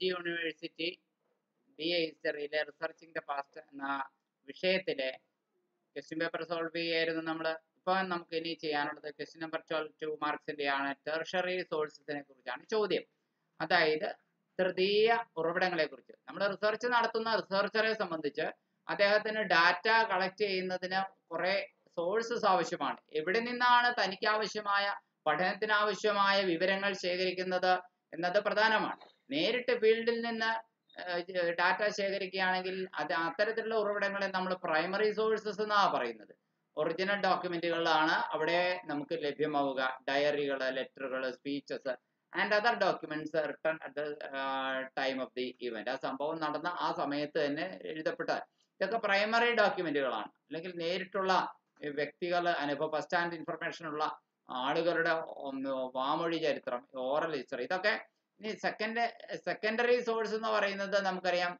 G university BA ഹിസ്റ്ററിയിലെ researching the past എന്ന വിഷയത്തിലെ ക്വസ്റ്റ്യൻ പേപ്പർ സോൾവ് ചെയ്യായിരുന്നു നമ്മൾ. ഇപ്പോൾ നമുക്ക് ഇനി ചെയ്യാനുള്ളത് ക്വസ്റ്റ്യൻ നമ്പർ 12 2 മാർക്സിന്റെ ആണ്. ടെർഷറി സോഴ്സസിനെ കുറിച്ചാണ് ചോദ്യം. അതായത് തൃതീയ ഉറവിടങ്ങളെ കുറിച്ച്. നമ്മൾ റിസർച്ച് നടത്തുന്ന റിസർച്ചറെ സംബന്ധിച്ച് അദ്ദേഹത്തിന് ഡാറ്റ കളക്ട് ചെയ്യുന്നതിന് കുറെ സോഴ്സസ് ആവശ്യമാണ്. എവിടെ നിന്നാണ് തനിക്ക് ആവശ്യമായ പഠനത്തിന് ആവശ്യമായ വിവരങ്ങൾ ശേഖരിക്കുന്നത് എന്നത് പ്രധാനമാണ്. നേരിട്ട് ഫീൽഡിൽ നിന്ന് ഡാറ്റ ശേഖരിക്കുകയാണെങ്കിൽ അത് അത്തരത്തിലുള്ള ഉറവിടങ്ങളെ നമ്മൾ പ്രൈമറി സോഴ്സസ് എന്നാണ് പറയുന്നത്. ഒറിജിനൽ ഡോക്യുമെന്റുകളാണ് അവിടെ നമുക്ക് ലഭ്യമാവുക. ഡയറികൾ, ലെറ്ററുകൾ, speeches and other documents written at the time of the event. ആ സംഭവം നടന്ന ആ സമയത്ത് തന്നെ എഴുതപ്പെട്ട ഇതൊക്കെ പ്രൈമറി ഡോക്യുമെന്റുകളാണ്. അല്ലെങ്കിൽ നേരിട്ടുള്ള വ്യക്തികൾ അനുഭവം, ഫസ്റ്റ് ഹാൻഡ് ഇൻഫർമേഷൻ ഉള്ള ആളുകളുടെ വാമൊഴി ചരിത്രം, ഓറൽ ഹിസ്റ്ററി, ഇതൊക്കെ. ഇനി സെക്കൻഡറി സോഴ്സ് എന്ന് പറയുന്നത് നമുക്കറിയാം,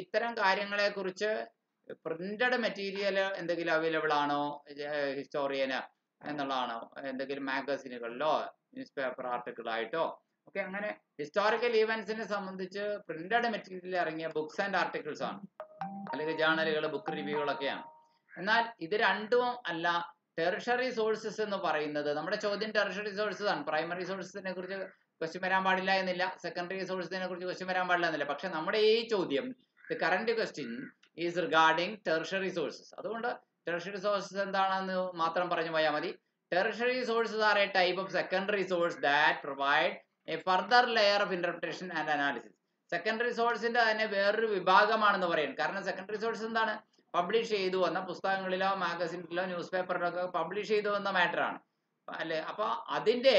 ഇത്തരം കാര്യങ്ങളെ കുറിച്ച് പ്രിന്റഡ് മെറ്റീരിയൽ എന്തെങ്കിലും അവൈലബിൾ ആണോ ഹിസ്റ്റോറിയന് എന്നുള്ളതാണോ, എന്തെങ്കിലും മാഗസിനുകളിലോ ന്യൂസ് പേപ്പർ ആർട്ടിക്കിളായിട്ടോ ഒക്കെ. അങ്ങനെ ഹിസ്റ്റോറിക്കൽ ഈവൻസിനെ സംബന്ധിച്ച് പ്രിന്റഡ് മെറ്റീരിയൽ ഇറങ്ങിയ ബുക്സ് ആൻഡ് ആർട്ടിക്കിൾസ് ആണ്, അല്ലെങ്കിൽ ജേണലുകൾ, ബുക്ക് റിവ്യൂകളൊക്കെയാണ്. എന്നാൽ ഇത് രണ്ടും അല്ല ടെർഷറി സോഴ്സസ് എന്ന് പറയുന്നത്. നമ്മുടെ ചോദ്യം ടെർഷറി സോഴ്സസ് ആണ്. പ്രൈമറി സോഴ്സസിനെ കുറിച്ച് ക്വസ്റ്റ്യൻ വരാൻ പാടില്ല എന്നില്ല, സെക്കൻഡറി സോഴ്സസിനെ കുറിച്ച് ക്വസ്റ്റ്യൻ വരാൻ പാടില്ല എന്നില്ല. പക്ഷെ നമ്മുടെ ഈ ചോദ്യം, the current question is regarding tertiary sources. അതുകൊണ്ട് ടെർഷറി സോഴ്സസ് എന്താണെന്ന് മാത്രം പറഞ്ഞു പോയാൽ മതി. Tertiary sources are A type of secondary source that provide A further layer of interpretation and analysis. Secondary സോഴ്സിന്റെ തന്നെ വേറൊരു വിഭാഗമാണെന്ന് പറയുന്നത്. കാരണം സെക്കൻഡറി സോഴ്സ് എന്താണ്? പബ്ലിഷ് ചെയ്തു വന്ന പുസ്തകങ്ങളിലോ മാഗസിനിലോ ന്യൂസ് പേപ്പറിലോ ഒക്കെ പബ്ലിഷ് ചെയ്തു വന്ന മാറ്ററാണ് അല്ലെ. അപ്പൊ അതിന്റെ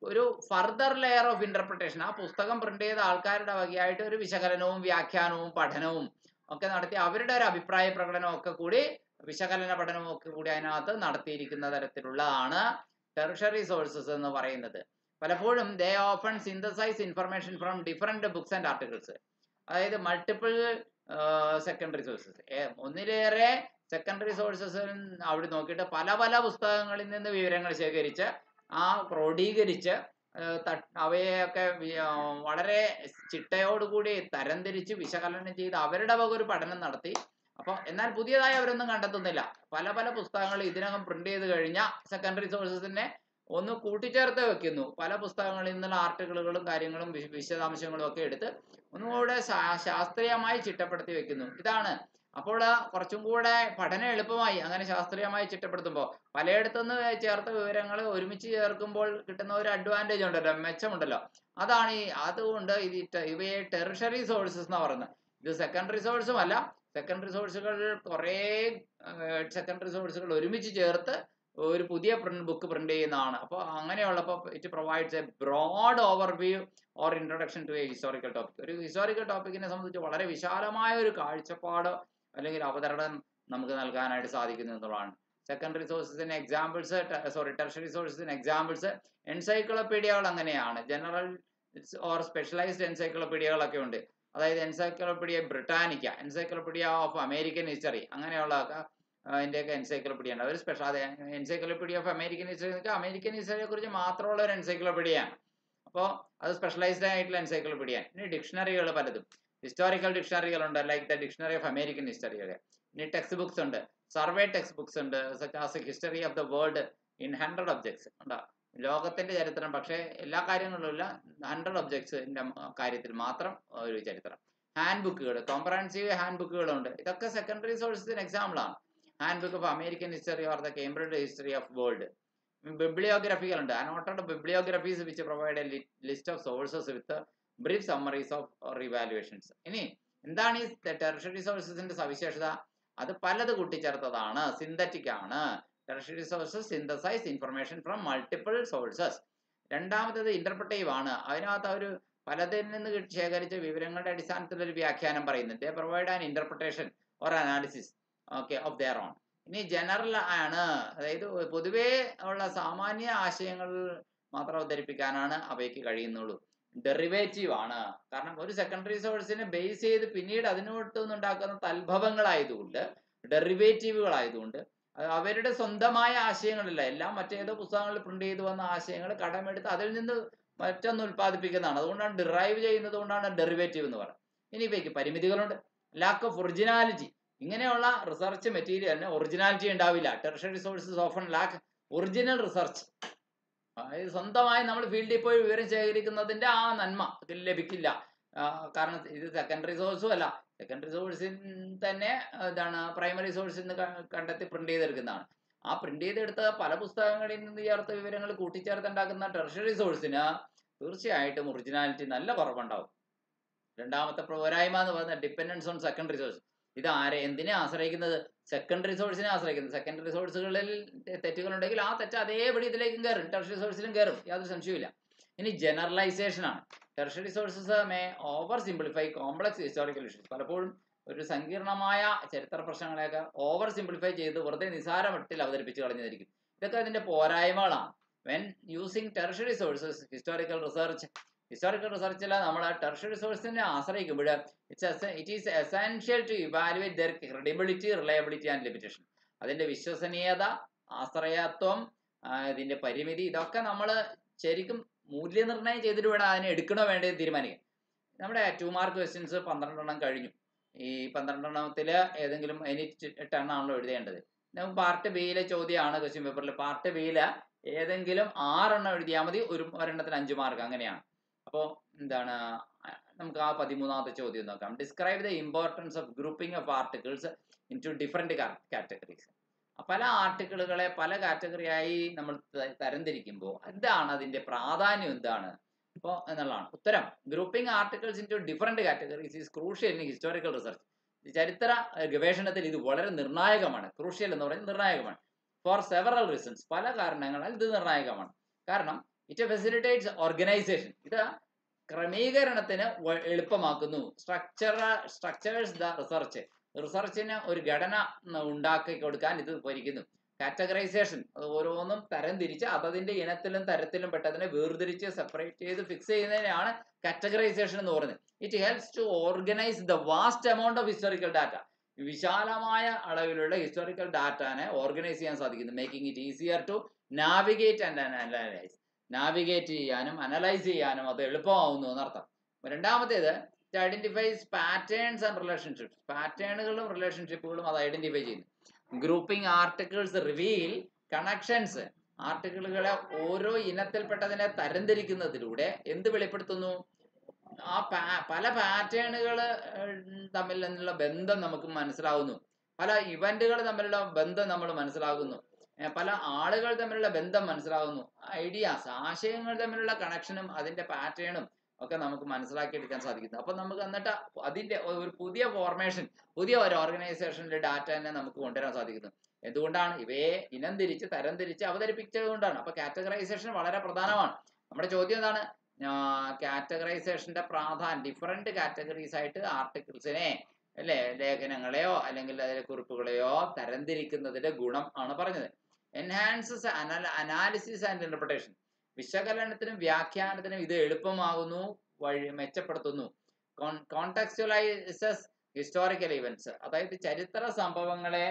ഒരു ഫർദർ ലെയർ ഓഫ് ഇന്റർപ്രിട്ടേഷൻ, ആ പുസ്തകം പ്രിന്റ് ചെയ്ത ആൾക്കാരുടെ വകയായിട്ട് ഒരു വിശകലനവും വ്യാഖ്യാനവും പഠനവും ഒക്കെ നടത്തി അവരുടെ ഒരു അഭിപ്രായ പ്രകടനവും ഒക്കെ കൂടി, വിശകലന പഠനവും ഒക്കെ കൂടി അതിനകത്ത് നടത്തിയിരിക്കുന്ന തരത്തിലുള്ളതാണ് ടെർഷറി സോഴ്സസ് എന്ന് പറയുന്നത്. പലപ്പോഴും they often synthesize information from different books and articles. അതായത് മൾട്ടിപ്പിൾ സെക്കൻഡറി സോഴ്സസ്, ഒന്നിലേറെ സെക്കൻഡറി സോഴ്സസ് അവിടെ നോക്കിയിട്ട് പല പല പുസ്തകങ്ങളിൽ നിന്ന് വിവരങ്ങൾ ശേഖരിച്ച് ആ ക്രോഡീകരിച്ച് അവയൊക്കെ വളരെ ചിട്ടയോടുകൂടി തരംതിരിച്ച് വിശകലനം ചെയ്ത് അവരുടെ വക ഒരു പഠനം നടത്തി. അപ്പോൾ എന്നാൽ പുതിയതായി അവരൊന്നും കണ്ടെത്തുന്നില്ല. പല പല പുസ്തകങ്ങൾ ഇതിനകം പ്രിന്റ് ചെയ്ത് കഴിഞ്ഞ സെക്കൻഡറി സോഴ്സസിനെ ഒന്ന് കൂട്ടിച്ചേർത്ത് വെക്കുന്നു. പല പുസ്തകങ്ങളിൽ നിന്നുള്ള ആർട്ടിക്കിളുകളും കാര്യങ്ങളും വിശദാംശങ്ങളും ഒക്കെ എടുത്ത് ഒന്നുകൂടെ ശാസ്ത്രീയമായി ചിട്ടപ്പെടുത്തി വെക്കുന്നു. ഇതാണ്. അപ്പോൾ കുറച്ചും കൂടെ പഠനം എളുപ്പമായി അങ്ങനെ ശാസ്ത്രീയമായി ചിട്ടപ്പെടുത്തുമ്പോൾ. പലയിടത്തുനിന്ന് ചേർത്ത വിവരങ്ങൾ ഒരുമിച്ച് ചേർക്കുമ്പോൾ കിട്ടുന്ന ഒരു അഡ്വാൻറ്റേജ് ഉണ്ടല്ലോ, മെച്ചമുണ്ടല്ലോ. അതാണ് അതുകൊണ്ട് ഇവയെ ടെർഷറി സോഴ്സസ് എന്ന് പറയുന്നത്. ഇത് സെക്കൻഡറി സോഴ്സും അല്ല. സെക്കൻഡറി സോഴ്സുകൾ കുറേ സെക്കൻഡറി സോഴ്സുകൾ ഒരുമിച്ച് ചേർത്ത് ഒരു പുതിയ ബുക്ക് പ്രിന്റ് ചെയ്യുന്നതാണ്. അപ്പോൾ അങ്ങനെയുള്ളപ്പോൾ it provides a broad overview or introduction to a historical topic. ഒരു ഹിസ്റ്റോറിക്കൽ ടോപ്പിക്കിനെ സംബന്ധിച്ച് വളരെ വിശാലമായ ഒരു കാഴ്ചപ്പാട് അല്ലെങ്കിൽ അവതരണം നമുക്ക് നൽകാനായിട്ട് സാധിക്കുന്നു എന്നുള്ളതാണ്. സെക്കൻഡറി സോഴ്സസിന് എക്സാമ്പിൾസ്, ടെർഷറി സോഴ്സസിന് എക്സാമ്പിൾസ് എൻസൈക്ലോപീഡിയകൾ അങ്ങനെയാണ്. ജനറൽ ഓർ സ്പെഷ്യലൈസ്ഡ് എൻസൈക്ലോപീഡിയകളൊക്കെ ഉണ്ട്. അതായത് encyclopedia Britannica, encyclopedia of American history, അങ്ങനെയുള്ളതൊക്കെ അതിൻ്റെയൊക്കെ എൻസൈക്ലോപീഡിയ ഉണ്ട്. ഒരു സ്പെഷ്യൽ, അത് എൻസൈക്ലോപീഡിയ ഓഫ് അമേരിക്കൻ ഹിസ്റ്ററി എന്നൊക്കെ അമേരിക്കൻ ഹിസ്റ്ററിയെ കുറിച്ച് മാത്രമുള്ള ഒരു എൻസൈക്ലോപീഡിയയാണ്. അപ്പോൾ അത് സ്പെഷ്യലൈസ്ഡ് ആയിട്ടുള്ള എൻസൈക്ലോപീഡിയ. ഇനി ഡിക്ഷണറികൾ പലതും, ഹിസ്റ്റോറിക്കൽ ഡിക്ഷണറികളുണ്ട്, like the dictionary of American ഹിസ്റ്ററിയൊക്കെ. ഇനി ടെക്സ്റ്റ് ബുക്സ് ഉണ്ട്, സർവേ ടെക്സ്റ്റ് ബുക്സ് ഉണ്ട്, such as a history of the world in 100 objects ഉണ്ട്. ലോകത്തിന്റെ ചരിത്രം, പക്ഷേ എല്ലാ കാര്യങ്ങളിലുമില്ല, 100 ഒബ്ജക്ട്സിന്റെ കാര്യത്തിൽ മാത്രം ഒരു ചരിത്രം. ഹാൻഡ് ബുക്കുകൾ, കോംപ്രഹെൻസീവ് ഹാൻഡ് ബുക്കുകളുണ്ട്. ഇതൊക്കെ സെക്കൻഡറി സോഴ്സസിന് എക്സാമ്പിളാണ്. Handbook of American history or the Cambridge history of world. ബിബ്ലിയോഗ്രഫികളുണ്ട്, annotated bibliographies which provide a list of sources with brief summaries of revaluations. ഇനി എന്താണ് ഈ ടെർഷറി സോഴ്സസിന്റെ സവിശേഷത? അത് പലത് കൂട്ടിച്ചേർത്തതാണ്, സിന്തറ്റിക് ആണ്. Tertiary sources synthesise information from multiple sources. രണ്ടാമത്തേത് ഇന്റർപ്രിറ്റീവ് ആണ്. അതിനകത്ത് അവർ പലതിൽ നിന്ന് ശേഖരിച്ച വിവരങ്ങളുടെ അടിസ്ഥാനത്തിൽ ഒരു വ്യാഖ്യാനം പറയുന്നത്. ദേ provide an interpretation or analysis of their own. ഇനി ജനറൽ ആണ്, അതായത് പൊതുവേ ഉള്ള സാമാന്യ ആശയങ്ങൾ മാത്രം അവതരിപ്പിക്കാനാണ് അവയ്ക്ക് കഴിയുന്നുള്ളൂ. ഡെറിവേറ്റീവ് ആണ്. കാരണം ഒരു സെക്കൻഡറി സോഴ്സിനെ ബേസ് ചെയ്ത് പിന്നീട് അതിനോട്ടുണ്ടാക്കുന്ന തൽഭവങ്ങളായതുകൊണ്ട്, ഡെറിവേറ്റീവുകളായതുകൊണ്ട് അവരുടെ സ്വന്തമായ ആശയങ്ങളില്ല. എല്ലാം മറ്റേതോ പുസ്തകങ്ങളിൽ പ്രിന്റ് ചെയ്തു വന്ന ആശയങ്ങൾ കടമെടുത്ത് അതിൽ നിന്ന് മറ്റൊന്ന് ഉൽപ്പാദിപ്പിക്കുന്നതാണ്. അതുകൊണ്ടാണ് ഡിറൈവ് ചെയ്യുന്നത് കൊണ്ടാണ് ഡെറിവേറ്റീവ് എന്ന് പറയുന്നത്. ഇനി ഇവയ്ക്ക് പരിമിതികളുണ്ട്. Lack of originality. ഇങ്ങനെയുള്ള റിസർച്ച് മെറ്റീരിയലിന് ഒറിജിനാലിറ്റി ഉണ്ടാവില്ല. Tertiary sources often lack original research. അതായത് സ്വന്തമായി നമ്മൾ ഫീൽഡിൽ പോയി വിവരം ശേഖരിക്കുന്നതിന്റെ ആ നന്മ ഇതിൽ ലഭിക്കില്ല. കാരണം ഇത് സെക്കൻഡറി സോഴ്സും അല്ല. സെക്കൻഡറി സോഴ്സിൽ തന്നെ പ്രൈമറി സോഴ്സിൽ നിന്ന് കണ്ടെത്തി പ്രിന്റ് ചെയ്തെടുക്കുന്നതാണ്. ആ പ്രിന്റ് ചെയ്തെടുത്ത പല പുസ്തകങ്ങളിൽ നിന്ന് ചേർത്ത വിവരങ്ങൾ കൂട്ടിച്ചേർത്തുണ്ടാക്കുന്ന ടെർഷ്യറി സോഴ്സിന് തീർച്ചയായിട്ടും ഒറിജിനാലിറ്റി നല്ല കുറവുണ്ടാവും. രണ്ടാമത്തെ പോരായ്മ എന്ന് പറയുന്നത് ഡിപ്പെൻഡൻസ് ഓൺ സെക്കൻഡറി സോഴ്സ്. ഇത് എന്തിനെ ആശ്രയിക്കുന്നത്? സെക്കൻഡറി സോഴ്സിനെ ആശ്രയിക്കുന്നത്. സെക്കൻഡറി സോഴ്സുകളിൽ തെറ്റുകളുണ്ടെങ്കിൽ ആ തെറ്റ് അതേപടി ഇതിലേക്കും കയറും, ടെർഷ്യറി സോഴ്സിലും കയറും, യാതൊരു സംശയമില്ല. ഇനി ജനറലൈസേഷൻ ആണ്. Tertiary sources may oversimplify complex historical issues. പലപ്പോഴും ഒരു സങ്കീർണമായ ചരിത്ര പ്രശ്നങ്ങളെയൊക്കെ ഓവർ സിംപ്ലിഫൈ ചെയ്ത് വെറുതെ നിസാര മട്ടിൽ അവതരിപ്പിച്ച് കളഞ്ഞിരിക്കും. ഇതൊക്കെ അതിന്റെ പോരായ്മകളാണ്. When using tertiary sources historical റിസർച്ചിൽ നമ്മൾ ടെർഷ്യറി സോഴ്സിനെ ആശ്രയിക്കുമ്പോൾ it is essential to evaluate their credibility, reliability and limitation. അതിന്റെ വിശ്വസനീയത, ആശ്രയത്വം, ഇതിന്റെ പരിമിതി, ഇതൊക്കെ നമ്മൾ ശരിക്കും മൂല്യനിർണ്ണയം ചെയ്തിട്ട് വേണം അതിനെ എടുക്കണോ വേണ്ടത് തീരുമാനിക്കാം. നമ്മുടെ 2 മാർക്ക് ക്വസ്റ്റ്യൻസ് 12 കഴിഞ്ഞു. ഈ 12 ഏതെങ്കിലും 8 എണ്ണമാണല്ലോ എഴുതേണ്ടത്. നമുക്ക് പാർട്ട് ബിയിലെ ചോദ്യമാണ് ക്വസ്റ്റ്യൻ പേപ്പറിൽ. പാർട്ട് ബിയിൽ ഏതെങ്കിലും 6 എണ്ണം എഴുതിയാൽ മതി. ഒരെണ്ണത്തിന് 5 മാർക്ക്, അങ്ങനെയാണ്. അപ്പോൾ നമുക്ക് ആ 13ാമത്തെ ചോദ്യം നോക്കാം. Describe the importance of grouping of articles into different categories. പല ആർട്ടിക്കിളുകളെ പല കാറ്റഗറിയായി നമ്മൾ തരംതിരിക്കുമ്പോൾ എന്താണ് അതിന്റെ പ്രാധാന്യം, എന്താണ് ഇപ്പോൾ എന്നുള്ളതാണ് ഉത്തരം. Grouping articles into different categories is crucial in historical research. ചരിത്ര ഗവേഷണത്തിൽ ഇത് വളരെ നിർണായകമാണ്. ക്രൂഷ്യൽ എന്ന് പറയുന്നത് നിർണായകമാണ്. ഫോർ സെവറൽ റീസൺസ്, പല കാരണങ്ങളാൽ ഇത് നിർണായകമാണ്. കാരണം ഇറ്റ് ഫെസിലിറ്റേറ്റ്സ് ഓർഗനൈസേഷൻ. ഇത് ക്രമീകരണത്തിന് എളുപ്പമാക്കുന്നു. സ്ട്രക്ചേഴ്സ് ദ റിസർച്ചിന് ഒരു ഘടന ഉണ്ടാക്കി കൊടുക്കാൻ ഇത് ഭരിക്കുന്നു. കാറ്റഗറൈസേഷൻ, അത് ഓരോന്നും തരംതിരിച്ച് അതതിന്റെ ഇനത്തിലും തരത്തിലും പെട്ടതിനെ വേർതിരിച്ച് സെപ്പറേറ്റ് ചെയ്ത് ഫിക്സ് ചെയ്യുന്നതിനാണ് കാറ്റഗറൈസേഷൻ എന്ന് പറയുന്നത്. It helps to organise the vast amount of historical data. വിശാലമായ അളവിലുള്ള ഹിസ്റ്റോറിക്കൽ ഡാറ്റാനെ ഓർഗനൈസ് ചെയ്യാൻ സാധിക്കുന്നു. Making it easier to navigate and analyse. Navigate ചെയ്യാനും അനലൈസ് ചെയ്യാനും അത് എളുപ്പമാവുന്നു എന്നർത്ഥം. രണ്ടാമത്തേത്, it identifies patterns and relationships. പാറ്റേണുകളും റിലേഷൻഷിപ്പുകളും അത് ഐഡന്റിഫൈ ചെയ്യുന്നു. Grouping articles reveal connections. ആർട്ടിക്കിളുകളെ ഓരോ ഇനത്തിൽപ്പെട്ടതിനെ തരംതിരിക്കുന്നതിലൂടെ എന്ത് വെളിപ്പെടുത്തുന്നു? ആ പല പാറ്റേണുകൾ തമ്മിൽ നിന്നുള്ള ബന്ധം നമുക്ക് മനസ്സിലാവുന്നു. പല ഇവന്റുകൾ തമ്മിലുള്ള ബന്ധം നമ്മൾ മനസ്സിലാകുന്നു. പല ആളുകൾ തമ്മിലുള്ള ബന്ധം മനസ്സിലാകുന്നു. ഐഡിയാസ്, ആശയങ്ങൾ തമ്മിലുള്ള കണക്ഷനും അതിന്റെ പാറ്റേണും ഒക്കെ നമുക്ക് മനസ്സിലാക്കിയെടുക്കാൻ സാധിക്കുന്നു. അപ്പൊ നമുക്ക് എന്നിട്ട് അതിന്റെ ഒരു പുതിയ ഫോർമേഷൻ, പുതിയ ഒരു ഓർഗനൈസേഷനിലെ ഡാറ്റ തന്നെ നമുക്ക് കൊണ്ടുവരാൻ സാധിക്കുന്നു. എന്തുകൊണ്ടാണ്? ഇവയെ ഇനം തിരിച്ച് തരം തിരിച്ച് അവതരിപ്പിച്ചത് കൊണ്ടാണ്. അപ്പൊ കാറ്റഗറൈസേഷൻ വളരെ പ്രധാനമാണ്. നമ്മുടെ ചോദ്യം എന്താണ്? കാറ്റഗറൈസേഷന്റെ പ്രാധാന്യം, ഡിഫറെന്റ് കാറ്റഗറീസ് ആയിട്ട് ആർട്ടിക്കിൾസിനെ അല്ലെ ലേഖനങ്ങളെയോ അല്ലെങ്കിൽ അതിലെ കുറിപ്പുകളെയോ തരംതിരിക്കുന്നതിന്റെ ഗുണം ആണ് പറഞ്ഞത്. Enhances analysis and interpretation. വിശകലനത്തിനും വ്യാഖ്യാനത്തിനും ഇത് എളുപ്പമാകുന്നു, മെച്ചപ്പെടുത്തുന്നു. Contextualises historical events. അതായത് ചരിത്ര സംഭവങ്ങളെ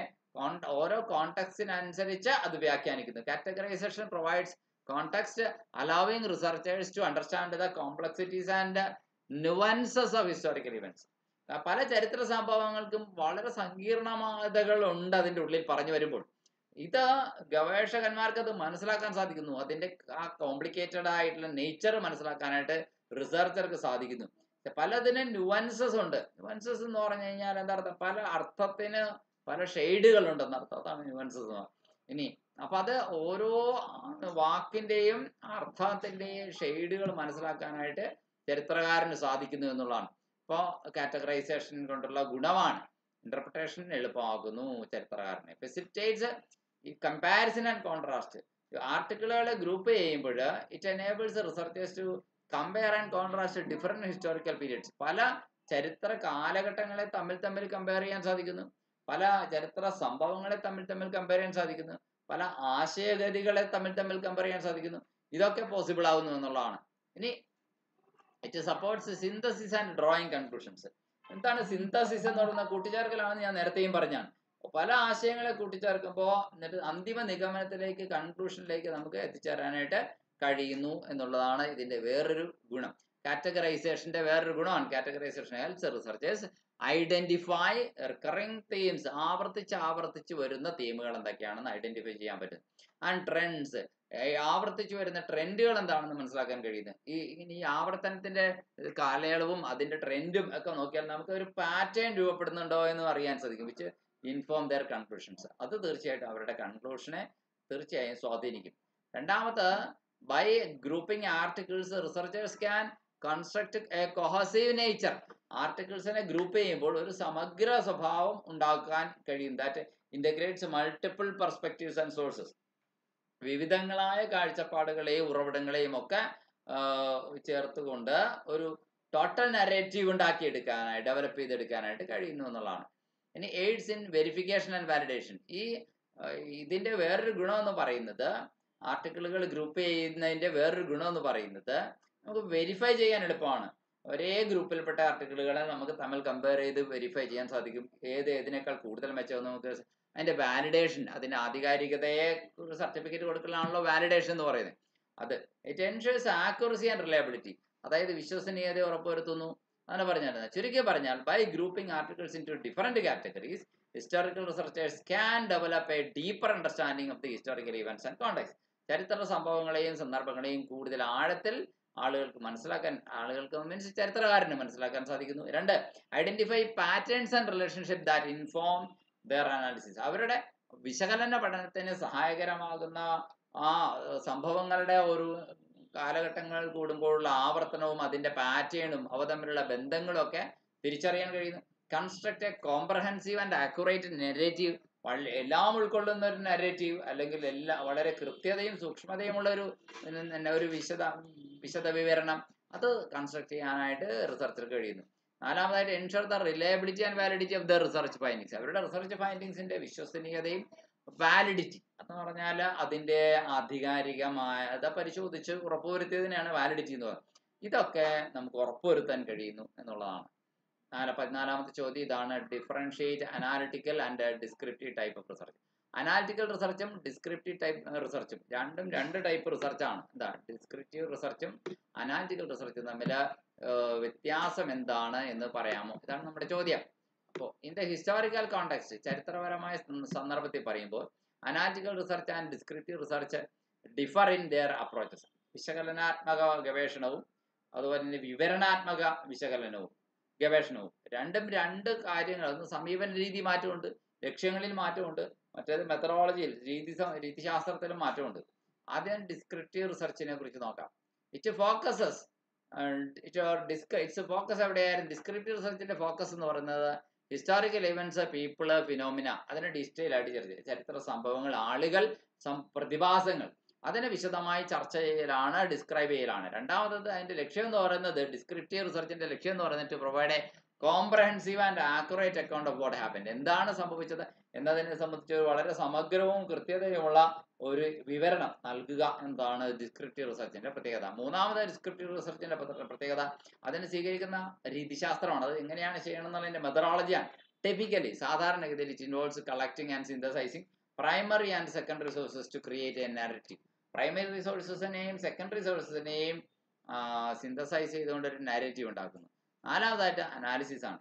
ഓരോ കോണ്ടെക്സ്റ്റിനനുസരിച്ച് അത് വ്യാഖ്യാനിക്കുന്നു. Categorisation provides context allowing researchers to understand the complexities and nuances of historical events. പല ചരിത്ര സംഭവങ്ങൾക്കും വളരെ സങ്കീർണതകൾ ഉണ്ട് അതിൻ്റെ ഉള്ളിൽ പറഞ്ഞു വരുമ്പോൾ. ഇത് ഗവേഷകന്മാർക്ക് അത് മനസ്സിലാക്കാൻ സാധിക്കുന്നു. അതിന്റെ ആ കോംപ്ലിക്കേറ്റഡ് ആയിട്ടുള്ള നേച്ചർ മനസ്സിലാക്കാനായിട്ട് റിസർച്ചർക്ക് സാധിക്കുന്നു. പലതിനും ന്യൂവൻസസ് ഉണ്ട്. ന്യൂവൻസസ് എന്ന് പറഞ്ഞു കഴിഞ്ഞാൽ എന്താർത്ഥം? പല അർത്ഥത്തിന് പല ഷെയ്ഡുകൾ ഉണ്ടെന്ന് അർത്ഥം. അതാണ് ന്യൂവൻസസ്. ഇനി അപ്പൊ അത് ഓരോ വാക്കിന്റെയും അർത്ഥത്തിന്റെയും ഷെയ്ഡുകൾ മനസ്സിലാക്കാനായിട്ട് ചരിത്രകാരന് സാധിക്കുന്നു എന്നുള്ളതാണ്. ഇപ്പോൾ കാറ്റഗറൈസേഷൻ കൊണ്ടുള്ള ഗുണമാണ്. ഇന്റർപ്രിട്ടേഷൻ എളുപ്പമാക്കുന്നു ചരിത്രകാരനെ. ഫെസിലിറ്റേറ്റ്സ് ഈ കമ്പാരിസൺ ആൻഡ് കോൺട്രാസ്റ്റ്. ആർട്ടിക്കിളുകളെ ഗ്രൂപ്പ് ചെയ്യുമ്പോൾ it enables researchers to compare and contrast different historical periods. പല ചരിത്ര കാലഘട്ടങ്ങളെ തമ്മിൽ കമ്പയർ ചെയ്യാൻ സാധിക്കുന്നു. പല ചരിത്ര സംഭവങ്ങളെ തമ്മിൽ കമ്പയർ ചെയ്യാൻ സാധിക്കുന്നു. പല ആശയഗതികളെ തമ്മിൽ കമ്പയർ ചെയ്യാൻ സാധിക്കുന്നു. ഇതൊക്കെ പോസിബിൾ ആവുന്നു എന്നുള്ളതാണ്. ഇനി it supports synthesis and drawing conclusions. എന്താണ് സിന്തസിസ് എന്ന് പറയുന്ന? കൂട്ടിച്ചേർക്കലാണെന്ന് ഞാൻ നേരത്തെയും പറഞ്ഞാണ്. പല ആശയങ്ങളെ കൂട്ടിച്ചേർക്കുമ്പോൾ എന്നിട്ട് അന്തിമ നിഗമനത്തിലേക്ക്, കൺക്ലൂഷനിലേക്ക് നമുക്ക് എത്തിച്ചേരാനായിട്ട് കഴിയുന്നു എന്നുള്ളതാണ് ഇതിന്റെ വേറൊരു ഗുണം. കാറ്റഗറൈസേഷന്റെ വേറൊരു ഗുണമാണ് categorization. Helps researchers identify recurring themes, ആവർത്തിച്ച് വരുന്ന തീമുകൾ എന്തൊക്കെയാണെന്ന് ഐഡന്റിഫൈ ചെയ്യാൻ പറ്റും. ആൻഡ് ട്രെൻഡ്സ്, ആവർത്തിച്ചു വരുന്ന ട്രെൻഡുകൾ എന്താണെന്ന് മനസ്സിലാക്കാൻ കഴിയുന്നത്. ഈ ആവർത്തനത്തിന്റെ കാലയളവും അതിന്റെ ട്രെൻഡും ഒക്കെ നോക്കിയാൽ നമുക്ക് ഒരു പാറ്റേൺ രൂപപ്പെടുന്നുണ്ടോ എന്ന് അറിയാൻ സാധിക്കും. വിച്ച് ഇൻഫോം ദെയർ കൺക്ലൂഷൻസ്, അത് തീർച്ചയായിട്ടും അവരുടെ കൺക്ലൂഷനെ തീർച്ചയായും സ്വാധീനിക്കും. രണ്ടാമത്, by grouping articles researchers can construct a cohesive nature. ആർട്ടിക്കിൾസിനെ ഗ്രൂപ്പ് ചെയ്യുമ്പോൾ ഒരു സമഗ്ര സ്വഭാവം ഉണ്ടാക്കാൻ കഴിയും. That integrates multiple perspectives and sources. വിവിധങ്ങളായ കാഴ്ചപ്പാടുകളെയും ഉറവിടങ്ങളെയും ഒക്കെ ചേർത്തുകൊണ്ട് ഒരു ടോട്ടൽ നരേറ്റീവ് ഉണ്ടാക്കിയെടുക്കാനായി, ഡെവലപ്പ് ചെയ്തെടുക്കാനായിട്ട് കഴിയുന്നു എന്നുള്ളതാണ്. ഇനി AIDS in verification and validation. ഇതിന്റെ വേറൊരു ഗുണം എന്ന് പറയുന്നത്, ആർട്ടിക്കിളുകൾ ഗ്രൂപ്പ് ചെയ്യുന്നതിന്റെ വേറൊരു ഗുണം എന്ന് പറയുന്നത്, നമുക്ക് വെരിഫൈ ചെയ്യാൻ എളുപ്പമാണ്. ഒരേ ഗ്രൂപ്പിൽപ്പെട്ട ആർട്ടിക്കിളുകളെ നമുക്ക് തമ്മിൽ കമ്പയർ ചെയ്ത് വെരിഫൈ ചെയ്യാൻ സാധിക്കും. ഏതിനേക്കാൾ കൂടുതൽ മെച്ചം നമുക്ക് അതിന്റെ വാലിഡേഷൻ, അതിന്റെ ആധികാരികതയെ സർട്ടിഫിക്കറ്റ് കൊടുക്കലാണല്ലോ വാലിഡേഷൻ എന്ന് പറയുന്നത്. അത് it ensures accuracy and reliability, അതായത് വിശ്വസനീയത ഉറപ്പുവരുത്തുന്നു. അങ്ങനെ പറഞ്ഞാൽ, ചുരുക്കി പറഞ്ഞാൽ, by grouping articles into different categories historical researchers can develop a deeper understanding of the historical events and context. ചരിത്ര സംഭവങ്ങളെയും സന്ദർഭങ്ങളെയും കൂടുതൽ ആഴത്തിൽ ആളുകൾക്ക് ചരിത്രകാരന് മനസ്സിലാക്കാൻ സാധിക്കുന്നു. രണ്ട്, identify patterns and relationship that inform their analysis. അവരുടെ വിശകലന പഠനത്തിന് സഹായകരമാകുന്ന ആ സംഭവങ്ങളുടെ ഒരു കാലഘട്ടങ്ങൾ കൂടുമ്പോഴുള്ള ആവർത്തനവും അതിന്റെ പാറ്റേണും അവ തമ്മിലുള്ള ബന്ധങ്ങളും ഒക്കെ തിരിച്ചറിയാൻ കഴിയുന്നു. Construct A comprehensive and accurate narrative. എല്ലാം ഉൾക്കൊള്ളുന്ന ഒരു നെറേറ്റീവ്, അല്ലെങ്കിൽ വളരെ കൃത്യതയും സൂക്ഷ്മതയുമുള്ള ഒരു വിശദ വിവരണം, അത് കൺസ്ട്രക്ട് ചെയ്യാനായിട്ട് റിസർച്ചർക്ക് കഴിയുന്നു. നാലാമതായിട്ട്, ensure the reliability and validity of the research findings. അവരുടെ റിസർച്ച് ഫൈൻഡിങ്സിന്റെ വിശ്വസനീയതയും വാലിഡിറ്റി എന്ന് പറഞ്ഞാൽ അതിന്റെ ആധികാരികമായത് പരിശോധിച്ച് ഉറപ്പുവരുത്തിയതിനാണ് വാലിഡിറ്റി എന്ന് പറയുന്നത്. ഇതൊക്കെ നമുക്ക് ഉറപ്പുവരുത്താൻ കഴിയുന്നു എന്നുള്ളതാണ്. 14ാമത്തെ ചോദ്യം ഇതാണ്, differentiate analytical and descriptive type of research. Analytical റിസർച്ചും ഡിസ്ക്രിപ്റ്റീവ് ടൈപ്പ് റിസർച്ചും രണ്ട് ടൈപ്പ് റിസർച്ചാണ്. എന്താ ഡിസ്ക്രിപ്റ്റീവ് റിസർച്ചും അനാലിറ്റിക്കൽ റിസർച്ചും തമ്മിൽ വ്യത്യാസം എന്താണ് എന്ന് പറയാമോ? ഇതാണ് നമ്മുടെ ചോദ്യം. അപ്പോൾ ഇൻ ദ ഹിസ്റ്റോറിക്കൽ കോണ്ടെക്സ്റ്റ്, ചരിത്രപരമായ സന്ദർഭത്തിൽ പറയുമ്പോൾ, analytical research and descriptive research differ in their approaches. വിശകലനാത്മക ഗവേഷണവും അതുപോലെ തന്നെ വിവരണാത്മക ഗവേഷണവും രണ്ടും രണ്ട് കാര്യങ്ങൾ. സമീപന രീതി മാറ്റമുണ്ട്, ലക്ഷ്യങ്ങളിൽ മാറ്റമുണ്ട്, മറ്റേത് മെത്തഡോളജിയിൽ രീതിശാസ്ത്രത്തിലും മാറ്റമുണ്ട്. ആദ്യം ഡിസ്ക്രിപ്റ്റീവ് റിസർച്ചിനെ കുറിച്ച് നോക്കാം. ഇറ്റ് ഫോക്കസസ് ഫോക്കസ് എവിടെയായിരുന്നു? ഡിസ്ക്രിപ്റ്റീവ് റിസർച്ചിന്റെ ഫോക്കസ് എന്ന് പറയുന്നത് ഹിസ്റ്റോറിക്കൽ ഇവന്റ്സ്, പീപ്പിള്, ഫിനോമിന, അതിനെ ഡീറ്റെയിൽ ആയിട്ട് ചരിത്ര സംഭവങ്ങൾ, ആളുകൾ, പ്രതിഭാസങ്ങൾ, അതിനെ വിശദമായി ചർച്ച ചെയ്യലാണ്, ഡിസ്ക്രൈബ് ചെയ്യലാണ്. രണ്ടാമത്തത് അതിന്റെ ലക്ഷ്യം എന്ന് പറയുന്നത്, ഡിസ്ക്രിപ്റ്റീവ് റിസർച്ചിന്റെ ലക്ഷ്യം എന്ന് പറയുന്നത് provide A comprehensive and accurate account of what happened. എന്താണ് സംഭവിച്ചത് എന്നതിനെ സംബന്ധിച്ച് വളരെ സമഗ്രവും കൃത്യതയുമുള്ള ഒരു വിവരണം നൽകുക എന്നതാണ് ഡിസ്ക്രിപ്റ്റീവ് റിസർച്ചിന്റെ പ്രത്യേകത. മൂന്നാമത് ഡിസ്ക്രിപ്റ്റീവ് റിസർച്ചിന്റെ പ്രത്യേകത അതിന് സ്വീകരിക്കുന്ന രീതിശാസ്ത്രമാണ്. അത് എങ്ങനെയാണ് ചെയ്യണം എന്നുള്ളതിന്റെ മെത്തഡോളജിയാണ്. ടിപ്പിക്കലി സാധാരണഗതിയിൽ it involves collecting and synthesising primary and secondary sources to create a narrative. Primary റിസോഴ്സസിനെയും സെക്കൻഡറി സോഴ്സസിനെയും സിന്തസൈസ് ചെയ്തുകൊണ്ട് ഒരു നാരറ്റീവ് ഉണ്ടാക്കുന്നു. നാലാമതായിട്ട് അനാലിസിസ് ആണ്.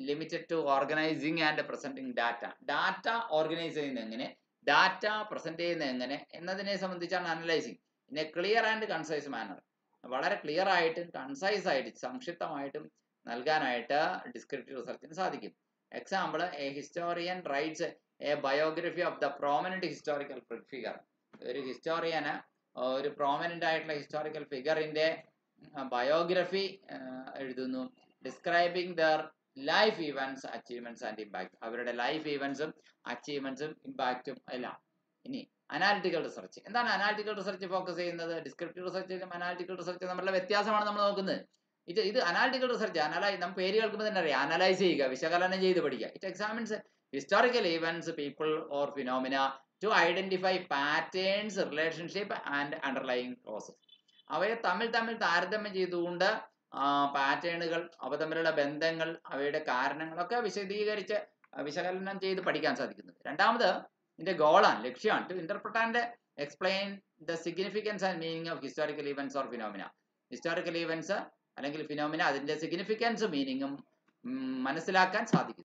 Limited to organising and presenting data organise ചെയ്യുന്നത് എങ്ങനെ, ഡാറ്റ പ്രസന്റ് ചെയ്യുന്നത് എങ്ങനെ എന്നതിനെ സംബന്ധിച്ചാണ് analysing. In a clear and concise manner, വളരെ ക്ലിയർ ആയിട്ടും കൺസൈസ് ആയിട്ട് സംക്ഷിപ്തമായിട്ടും നൽകാനായിട്ട് ഡിസ്ക്രിപ്റ്റീവ് റിസർച്ചിന് സാധിക്കും. Example, a historian writes a biography of the prominent historical figure. ഒരു ഹിസ്റ്റോറിയന് ഒരു പ്രോമിനന്റ് ആയിട്ടുള്ള ഹിസ്റ്റോറിക്കൽ ഫിഗറിന്റെ ബയോഗ്രഫി എഴുതുന്നു, describing their life events, achievements and impact. അവരുടെ ലൈഫ് ഇവന്റ്സും അച്ചീവ്മെന്റ്സും ഇമ്പാക്റ്റും എല്ലാം. ഇനി അനാലിറ്റിക്കൽ റിസർച്ച് എന്താണ്? അനാലിറ്റിക്കൽ റിസർച്ച് ഫോക്കസ് ചെയ്യുന്നത് ഡിസ്ക്രിപ്റ്റീവ് റിസർച്ചിലും അനാലിറ്റിക്കൽ റിസർച്ചും തമ്മിലുള്ള വ്യത്യാസമാണ് നമ്മൾ നോക്കുന്നത്. ഇത് അനാലിറ്റിക്കൽ റിസർച്ച് നമുക്ക് പേര് കേൾക്കുമ്പോൾ തന്നെ അറിയാം, അനലൈസ് ചെയ്യുക, വിശകലനം ചെയ്ത് പഠിക്കുക. It examines historical events, people or phenomena to identify patterns, relationship and underlying process. അവയെ തമ്മിൽ താരതമ്യം ചെയ്തുകൊണ്ട് പാറ്റേണുകൾ, അവ തമ്മിലുള്ള ബന്ധങ്ങൾ, അവയുടെ കാരണങ്ങളൊക്കെ വിശദീകരിച്ച് വിശകലനം ചെയ്ത് പഠിക്കാൻ സാധിക്കുന്നത്. രണ്ടാമത് ഇതിന്റെ ഗോളാണ്, ലക്ഷ്യമാണ് to interpret and explain the significance and meaning of historical events or phenomena. Historical events അല്ലെങ്കിൽ ഫിനോമിന അതിന്റെ സിഗ്നിഫിക്കൻസും മീനിങ്ങും മനസ്സിലാക്കാൻ സാധിക്കും.